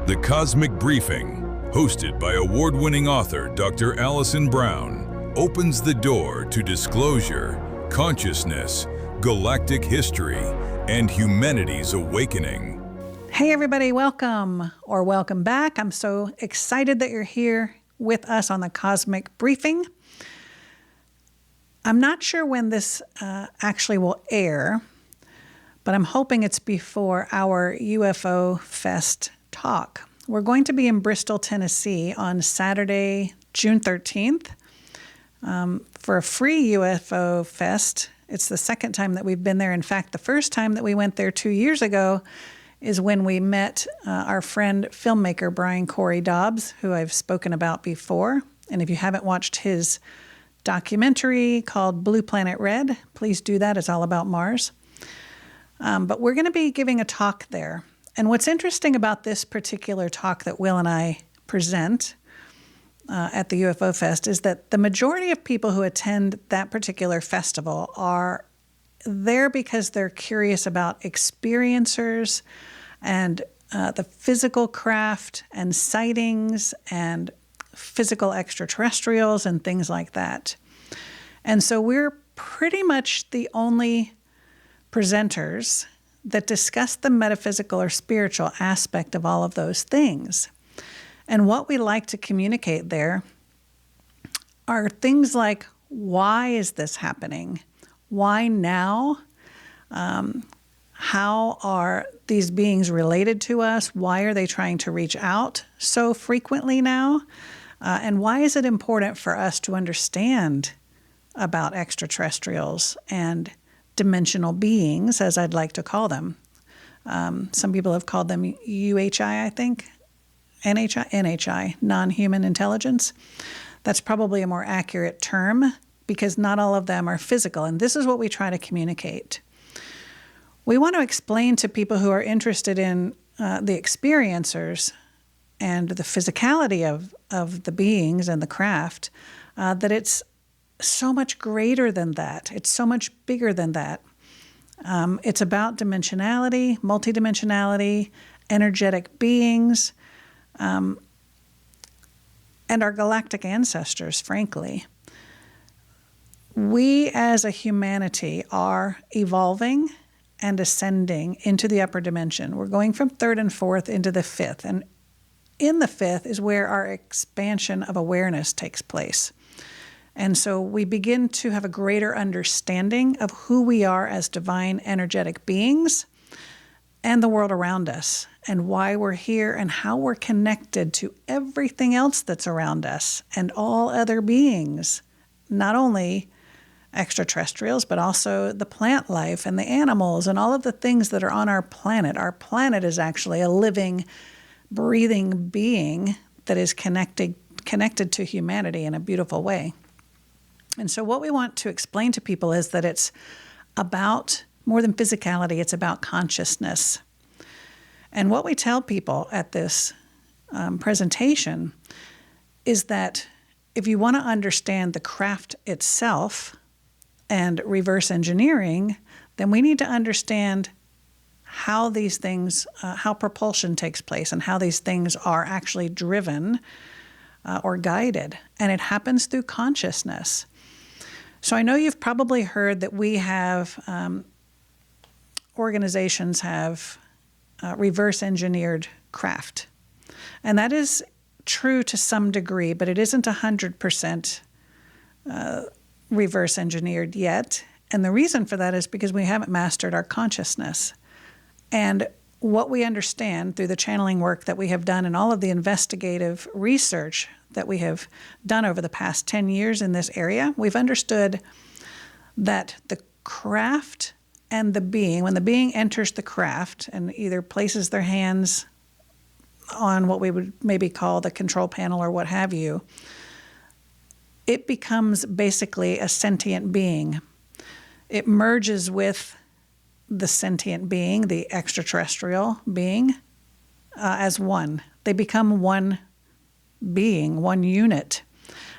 The Cosmic Briefing, hosted by award-winning author Dr. Allison Brown, opens the door to disclosure, consciousness, galactic history, and humanity's awakening. Hey everybody, welcome or welcome back. I'm so excited that you're here with us on the Cosmic Briefing. I'm not sure when this actually will air, but I'm hoping it's before our UFO Fest talk. We're going to be in Bristol, Tennessee on Saturday, June 13th for a free UFO Fest. It's the second time that we've been there. In fact, the first time that we went there 2 years ago is when we met our friend filmmaker Brian Corey Dobbs, who I've spoken about before. And if you haven't watched his documentary called Blue Planet Red, please do that. It's all about Mars. But we're going to be giving a talk there. And what's interesting about this particular talk that Will and I present at the UFO Fest is that the majority of people who attend that particular festival are there because they're curious about experiencers and the physical craft and sightings and physical extraterrestrials and things like that. And so we're pretty much the only presenters that discuss the metaphysical or spiritual aspect of all of those things. And what we like to communicate there are things like, why is this happening? Why now? How are these beings related to us? Why are they trying to reach out so frequently now? And why is it important for us to understand about extraterrestrials and dimensional beings, as I'd like to call them? Some people have called them UHI, I think. NHI, non-human intelligence. That's probably a more accurate term because not all of them are physical. And this is what we try to communicate. We want to explain to people who are interested in the experiencers and the physicality of the beings and the craft, that it's so much greater than that. It's so much bigger than that. It's about dimensionality, multidimensionality, energetic beings, and our galactic ancestors, frankly. We as a humanity are evolving and ascending into the upper dimension. We're going from third and fourth into the fifth. And in the fifth is where our expansion of awareness takes place. And so we begin to have a greater understanding of who we are as divine energetic beings and the world around us and why we're here and how we're connected to everything else that's around us and all other beings, not only extraterrestrials, but also the plant life and the animals and all of the things that are on our planet. Our planet is actually a living, breathing being that is connected to humanity in a beautiful way. And so what we want to explain to people is that it's about more than physicality, it's about consciousness. And what we tell people at this presentation is that if you want to understand the craft itself and reverse engineering, then we need to understand how these things, how propulsion takes place and how these things are actually driven or guided. And it happens through consciousness. So I know you've probably heard that we have, organizations have reverse engineered craft. And that is true to some degree, but it isn't 100% reverse engineered yet. And the reason for that is because we haven't mastered our consciousness. And what we understand through the channeling work that we have done and all of the investigative research that we have done over the past 10 years in this area, we've understood that the craft and the being, when the being enters the craft and either places their hands on what we would maybe call the control panel or what have you, it becomes basically a sentient being. It merges with the sentient being, the extraterrestrial being, as one. They become one being, one unit.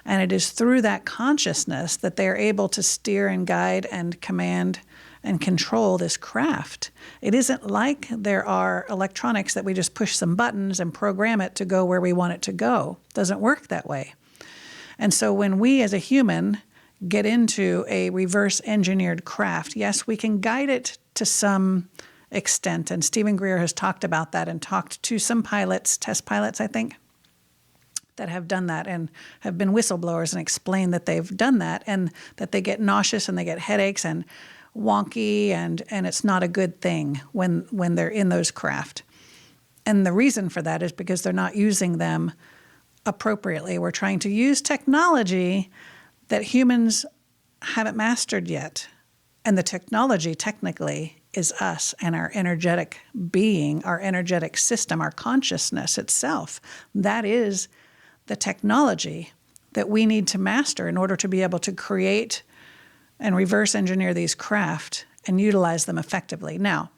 And it is through that consciousness that they are able to steer and guide and command and control this craft. It isn't like there are electronics that we just push some buttons and program it to go where we want it to go. It doesn't work that way. And so when we as a human get into a reverse engineered craft, yes, we can guide it to some extent. And Stephen Greer has talked about that and talked to some pilots, test pilots, I think, that have done that and have been whistleblowers and explained that they've done that and that they get nauseous and they get headaches and wonky and it's not a good thing when they're in those craft. And the reason for that is because they're not using them appropriately. We're trying to use technology that humans haven't mastered yet. And the technology technically is us and our energetic being, our energetic system, our consciousness itself. That is the technology that we need to master in order to be able to create and reverse engineer these craft and utilize them effectively. Now,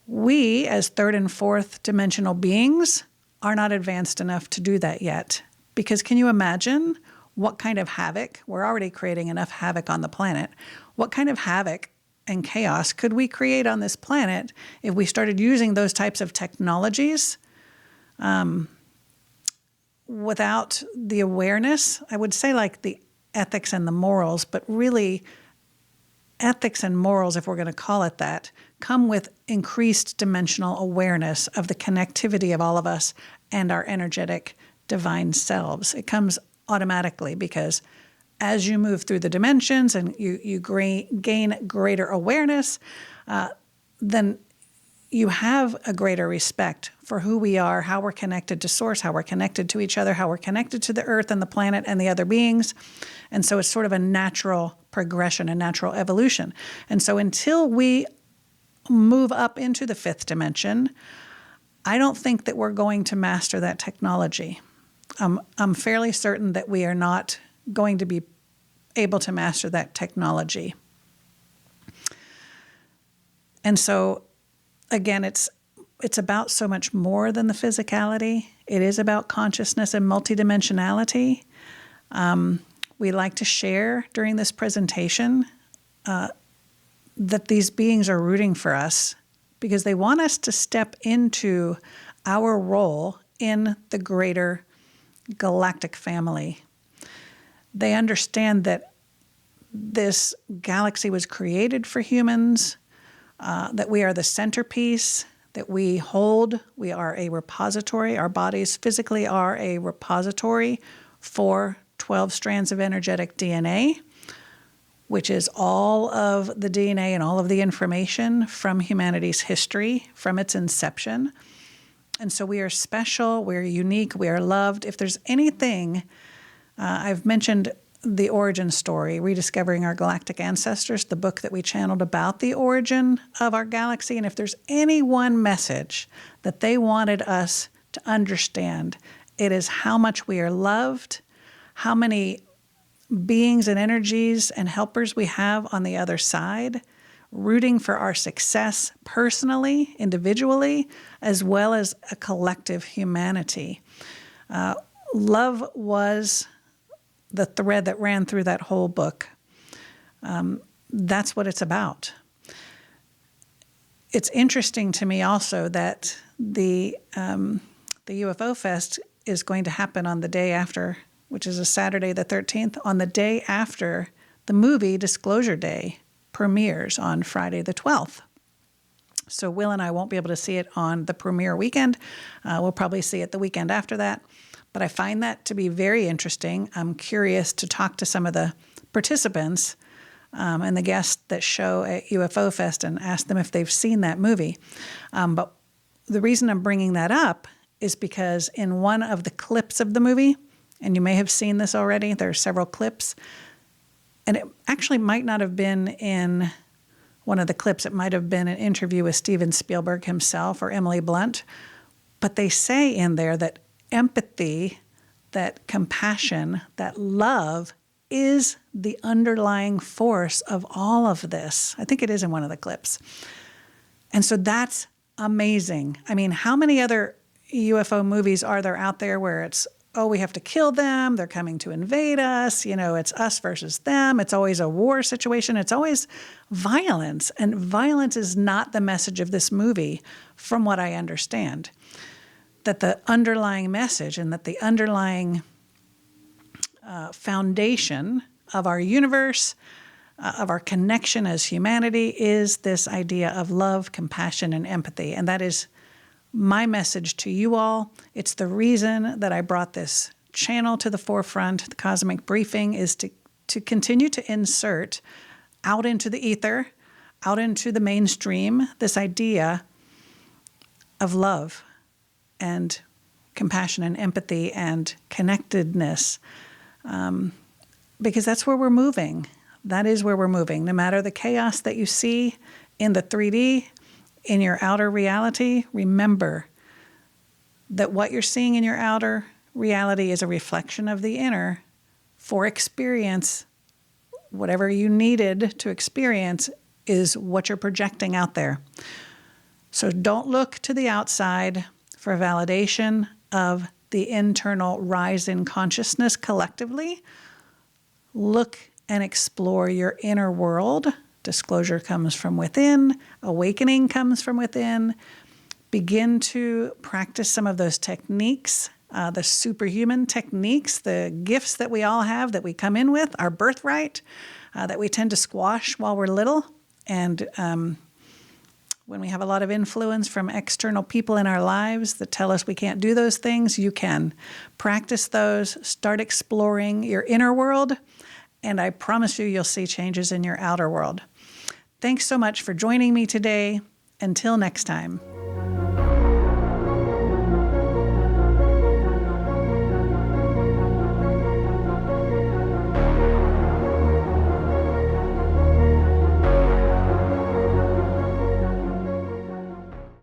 we as third and fourth dimensional beings are not advanced enough to do that yet. Because can you imagine what kind of havoc? We're already creating enough havoc on the planet. What kind of havoc and chaos could we create on this planet if we started using those types of technologies without the awareness? I would say like the ethics and the morals, but really ethics and morals, if we're going to call it that, come with increased dimensional awareness of the connectivity of all of us and our energetic divine selves. It comes automatically because as you move through the dimensions and you gain greater awareness, then you have a greater respect for who we are, how we're connected to Source, how we're connected to each other, how we're connected to the earth and the planet and the other beings. And so it's sort of a natural progression, a natural evolution. And so until we move up into the fifth dimension, I don't think that we're going to master that technology. I'm fairly certain that we are not going to be able to master that technology. And so, again, it's about so much more than the physicality. It is about consciousness and multidimensionality. We like to share during this presentation that these beings are rooting for us because they want us to step into our role in the greater galactic family. They understand that this galaxy was created for humans, that we are the centerpiece, that we are a repository. Our bodies physically are a repository for 12 strands of energetic DNA, which is all of the DNA and all of the information from humanity's history, from its inception. And so we are special, we're unique, we are loved. If there's anything, I've mentioned the origin story, Rediscovering Our Galactic Ancestors, the book that we channeled about the origin of our galaxy. And if there's any one message that they wanted us to understand, it is how much we are loved, how many beings and energies and helpers we have on the other side, rooting for our success personally, individually, as well as a collective humanity. Love was the thread that ran through that whole book. That's what it's about. It's interesting to me also that the UFO Fest is going to happen on the day after, which is a Saturday the 13th, on the day after the movie Disclosure Day premieres on Friday the 12th. So Will and I won't be able to see it on the premiere weekend. We'll probably see it the weekend after that. But I find that to be very interesting. I'm curious to talk to some of the participants and the guests that show at UFO Fest and ask them if they've seen that movie. But the reason I'm bringing that up is because in one of the clips of the movie, and you may have seen this already, there are several clips, and it actually might not have been in one of the clips. It might have been an interview with Steven Spielberg himself or Emily Blunt. But they say in there that empathy, that compassion, that love is the underlying force of all of this. I think it is in one of the clips. And so that's amazing. I mean, how many other UFO movies are there out there where it's oh, we have to kill them. They're coming to invade us. It's us versus them. It's always a war situation. It's always violence. And violence is not the message of this movie, from what I understand. That the underlying message and that the underlying foundation of our universe, of our connection as humanity, is this idea of love, compassion, and empathy. And that is my message to you all. It's the reason that I brought this channel to the forefront. The Cosmic Briefing is to continue to insert out into the ether, out into the mainstream, this idea of love and compassion and empathy and connectedness, because that's where we're moving. That is where we're moving. No matter the chaos that you see in the 3D, in your outer reality, remember that what you're seeing in your outer reality is a reflection of the inner. For experience, whatever you needed to experience is what you're projecting out there. So don't look to the outside for validation of the internal rise in consciousness collectively. Look and explore your inner world. Disclosure comes from within. Awakening comes from within. Begin to practice some of those techniques, the superhuman techniques, the gifts that we all have that we come in with, our birthright, that we tend to squash while we're little. And when we have a lot of influence from external people in our lives that tell us we can't do those things, you can practice those, start exploring your inner world, and I promise you'll see changes in your outer world. Thanks so much for joining me today. Until next time.